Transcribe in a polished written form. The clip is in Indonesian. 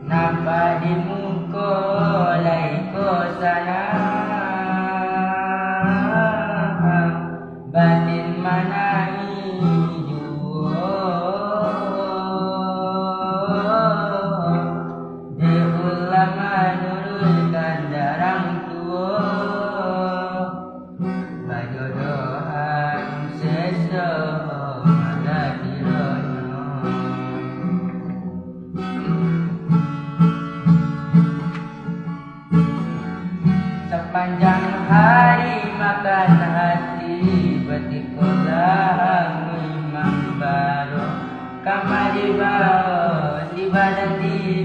Napa di muka laiko sana, batin mana hijau, de ulama nurulkan darang tua, bajodohan sesama tirono. Sepanjang hari makan hati betikolah imam baru kamar di bawah di badan di